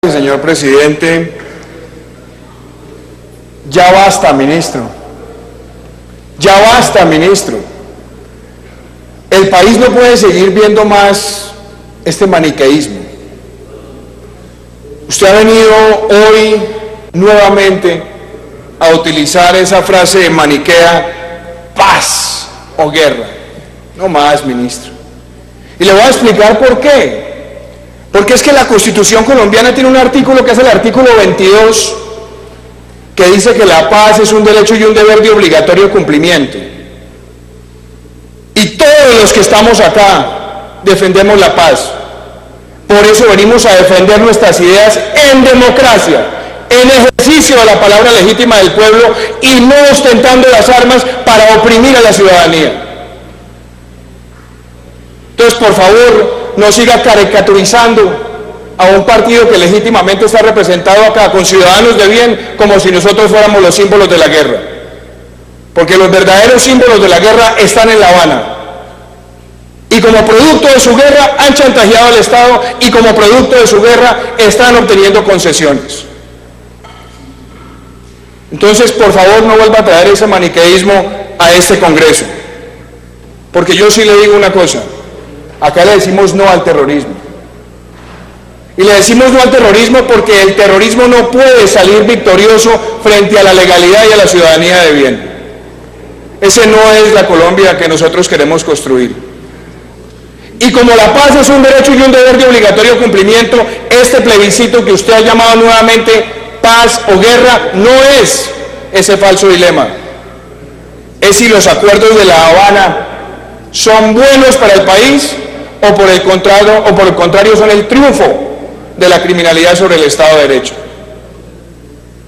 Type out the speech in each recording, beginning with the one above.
Señor presidente. Ya basta, ministro. Ya basta, ministro. El país no puede seguir viendo más este maniqueísmo. Usted ha venido hoy nuevamente a utilizar esa frase maniquea, paz o guerra. No más, ministro. Y le voy a explicar por qué. Porque es que la Constitución colombiana tiene un artículo que es el artículo 22, que dice que la paz es un derecho y un deber de obligatorio cumplimiento. Y todos los que estamos acá defendemos la paz. Por eso venimos a defender nuestras ideas en democracia, en ejercicio de la palabra legítima del pueblo y no ostentando las armas para oprimir a la ciudadanía. Entonces, por favor, no siga caricaturizando a un partido que legítimamente está representado acá con ciudadanos de bien como si nosotros fuéramos los símbolos de la guerra. Porque los verdaderos símbolos de la guerra están en La Habana. Y como producto de su guerra han chantajeado al Estado y como producto de su guerra están obteniendo concesiones. Entonces, por favor, no vuelva a traer ese maniqueísmo a este Congreso. Porque yo sí le digo una cosa. Acá le decimos no al terrorismo. Y le decimos no al terrorismo porque el terrorismo no puede salir victorioso frente a la legalidad y a la ciudadanía de bien. Ese no es la Colombia que nosotros queremos construir. Y como la paz es un derecho y un deber de obligatorio cumplimiento, este plebiscito que usted ha llamado nuevamente paz o guerra no es ese falso dilema. Es si los acuerdos de La Habana son buenos para el país o por el contrario son el triunfo de la criminalidad sobre el Estado de Derecho.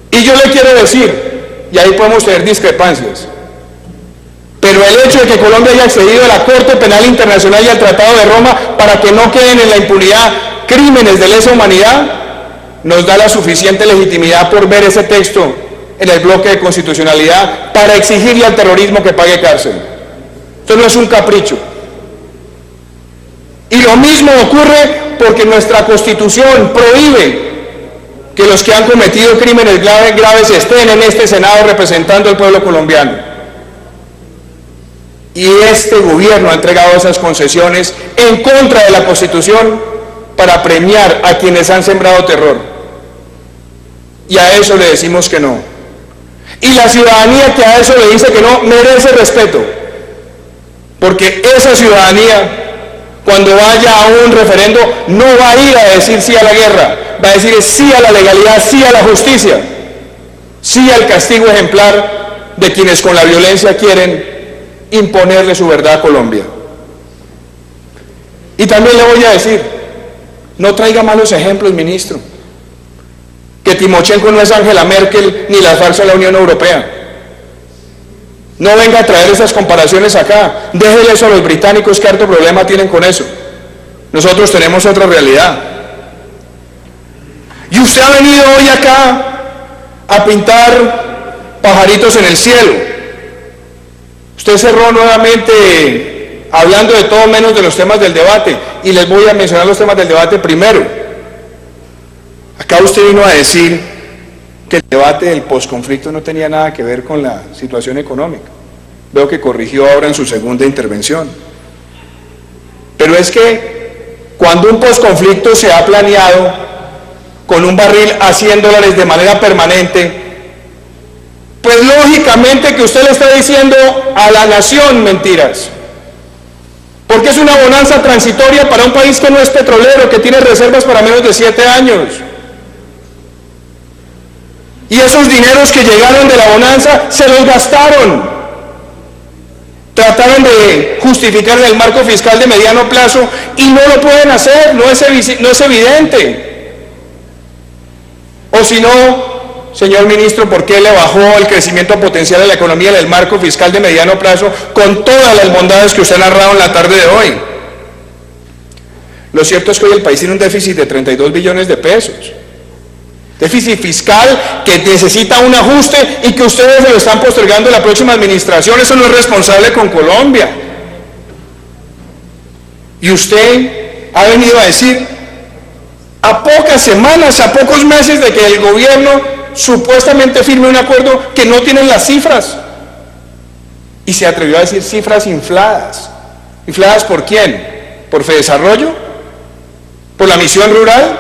Y yo le quiero decir, y ahí podemos tener discrepancias, pero el hecho de que Colombia haya accedido a la Corte Penal Internacional y al Tratado de Roma para que no queden en la impunidad crímenes de lesa humanidad, nos da la suficiente legitimidad por ver ese texto en el bloque de constitucionalidad para exigirle al terrorismo que pague cárcel. Esto no es un capricho. Y lo mismo ocurre porque nuestra Constitución prohíbe que los que han cometido crímenes graves estén en este Senado representando al pueblo colombiano. Y este gobierno ha entregado esas concesiones en contra de la Constitución para premiar a quienes han sembrado terror. Y a eso le decimos que no. Y la ciudadanía que a eso le dice que no merece respeto. Porque esa ciudadanía, cuando vaya a un referendo, no va a ir a decir sí a la guerra, va a decir sí a la legalidad, sí a la justicia, sí al castigo ejemplar de quienes con la violencia quieren imponerle su verdad a Colombia. Y también le voy a decir, no traiga malos ejemplos, ministro, que Timochenko no es Angela Merkel ni la farsa de la Unión Europea. No venga a traer esas comparaciones acá, déjele eso a los británicos que harto problema tienen con eso. Nosotros tenemos otra realidad. Y usted ha venido hoy acá a pintar pajaritos en el cielo. Usted cerró nuevamente hablando de todo menos de los temas del debate, y les voy a mencionar los temas del debate primero. Acá usted vino a decir que el debate del posconflicto no tenía nada que ver con la situación económica. Veo que corrigió ahora en su segunda intervención. Pero es que cuando un posconflicto se ha planeado con un barril a $100 de manera permanente, pues lógicamente que usted le está diciendo a la nación mentiras. Porque es una bonanza transitoria para un país que no es petrolero, que tiene reservas para menos de 7 años. Y esos dineros que llegaron de la bonanza se los gastaron. Trataron de justificar en el marco fiscal de mediano plazo y no lo pueden hacer, no es evidente. O si no, señor ministro, ¿por qué le bajó el crecimiento potencial de la economía en el marco fiscal de mediano plazo con todas las bondades que usted ha narrado en la tarde de hoy? Lo cierto es que hoy el país tiene un déficit de 32 billones de pesos. Déficit fiscal que necesita un ajuste y que ustedes se lo están postergando en la próxima administración. Eso no es responsable con Colombia. Y usted ha venido a decir a pocas semanas, a pocos meses de que el gobierno supuestamente firme un acuerdo que no tienen las cifras. Y se atrevió a decir cifras infladas. ¿Infladas por quién? ¿Por Fedesarrollo? ¿Por la misión rural?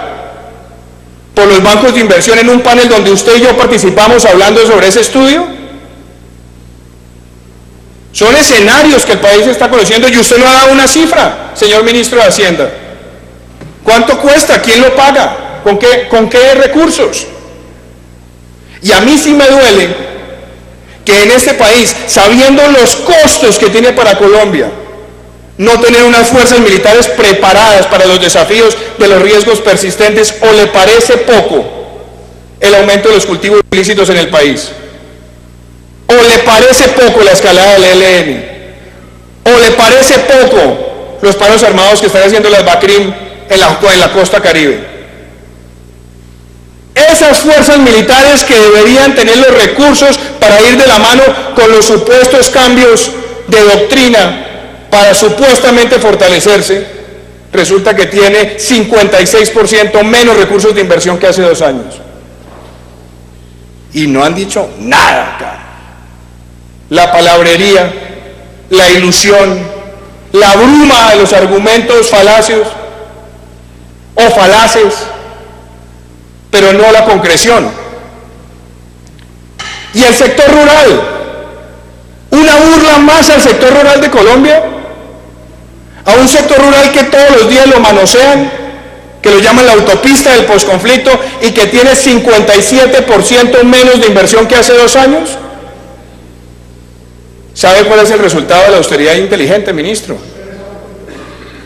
¿Por los bancos de inversión en un panel donde usted y yo participamos hablando sobre ese estudio? Son escenarios que el país está conociendo y usted no ha dado una cifra, señor ministro de Hacienda. ¿Cuánto cuesta? ¿Quién lo paga? ¿Con qué recursos? Y a mí sí me duele que en este país, sabiendo los costos que tiene para Colombia, no tener unas fuerzas militares preparadas para los desafíos de los riesgos persistentes, o le parece poco el aumento de los cultivos ilícitos en el país, o le parece poco la escalada del ELN, o le parece poco los paros armados que están haciendo las BACRIM en la costa caribe. Esas fuerzas militares que deberían tener los recursos para ir de la mano con los supuestos cambios de doctrina para supuestamente fortalecerse, resulta que tiene 56% menos recursos de inversión que hace 2 años. Y no han dicho nada acá. La palabrería, la ilusión, la bruma de los argumentos falaces, pero no la concreción. Y el sector rural, una burla más al sector rural de Colombia, a un sector rural que todos los días lo manosean, que lo llaman la autopista del posconflicto y que tiene 57% menos de inversión que hace 2 años. ¿Sabe cuál es el resultado de la austeridad inteligente, ministro?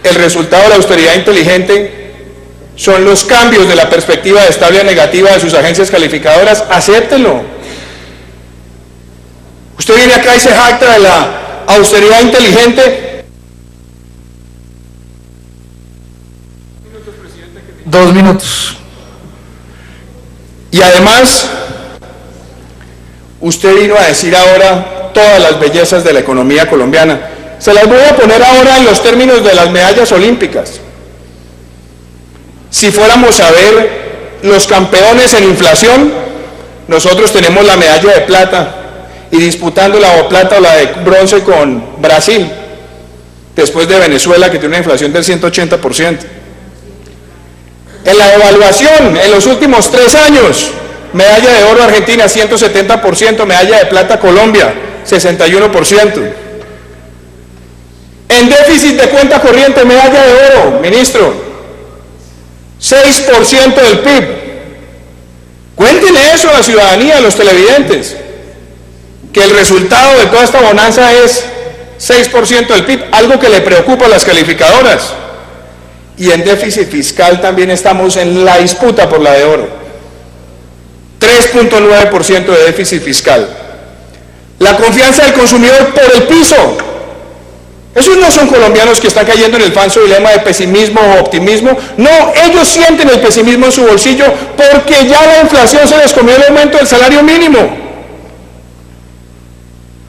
El resultado de la austeridad inteligente son los cambios de la perspectiva de estable a negativa de sus agencias calificadoras. Acéptelo. Usted viene acá y se jacta de la austeridad inteligente. 2 minutos. Y además, usted vino a decir ahora todas las bellezas de la economía colombiana. Se las voy a poner ahora en los términos de las medallas olímpicas. Si fuéramos a ver los campeones en inflación, nosotros tenemos la medalla de plata y disputando la plata o la de bronce con Brasil, después de Venezuela, que tiene una inflación del 180%. En la evaluación, en los últimos 3 años, medalla de oro Argentina, 170%, medalla de plata Colombia, 61%. En déficit de cuenta corriente, medalla de oro, ministro, 6% del PIB. Cuéntenle eso a la ciudadanía, a los televidentes, que el resultado de toda esta bonanza es 6% del PIB, algo que le preocupa a las calificadoras. Y en déficit fiscal también estamos en la disputa por la de oro, 3.9% de déficit fiscal. La confianza del consumidor por el piso. Esos no son colombianos que están cayendo en el falso dilema de pesimismo o optimismo. No, ellos sienten el pesimismo en su bolsillo porque ya la inflación se les comió el aumento del salario mínimo.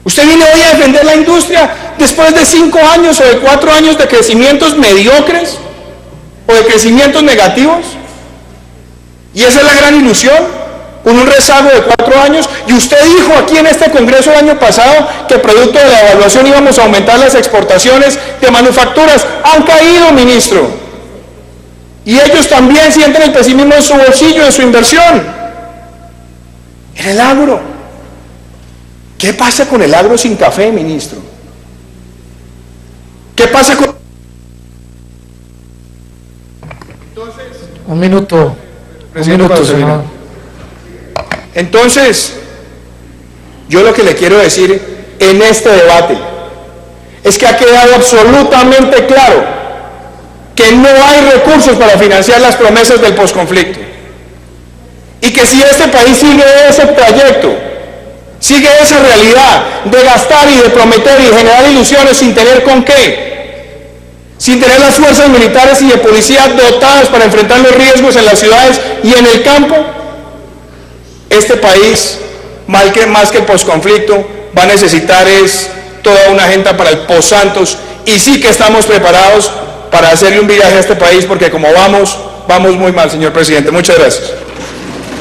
Usted viene hoy a defender la industria después de 5 años o de 4 años de crecimientos mediocres o de crecimientos negativos. Y esa es la gran ilusión. Con un rezago de 4 años, y usted dijo aquí en este Congreso el año pasado que producto de la evaluación íbamos a aumentar las exportaciones de manufacturas. Han caído, ministro, y ellos también sienten el pesimismo en su bolsillo, en su inversión. En el agro, ¿qué pasa con el agro sin café, ministro? ¿Qué pasa con...? Entonces, un minuto, senador. Entonces, yo lo que le quiero decir en este debate es que ha quedado absolutamente claro que no hay recursos para financiar las promesas del posconflicto, y que si este país sigue ese trayecto, sigue esa realidad de gastar y de prometer y generar ilusiones sin tener con qué, sin tener las fuerzas militares y de policía dotadas para enfrentar los riesgos en las ciudades y en el campo, este país, más que el posconflicto, va a necesitar es toda una agenda para el post-Santos, y sí que estamos preparados para hacerle un viraje a este país, porque como vamos vamos muy mal, señor presidente. Muchas gracias.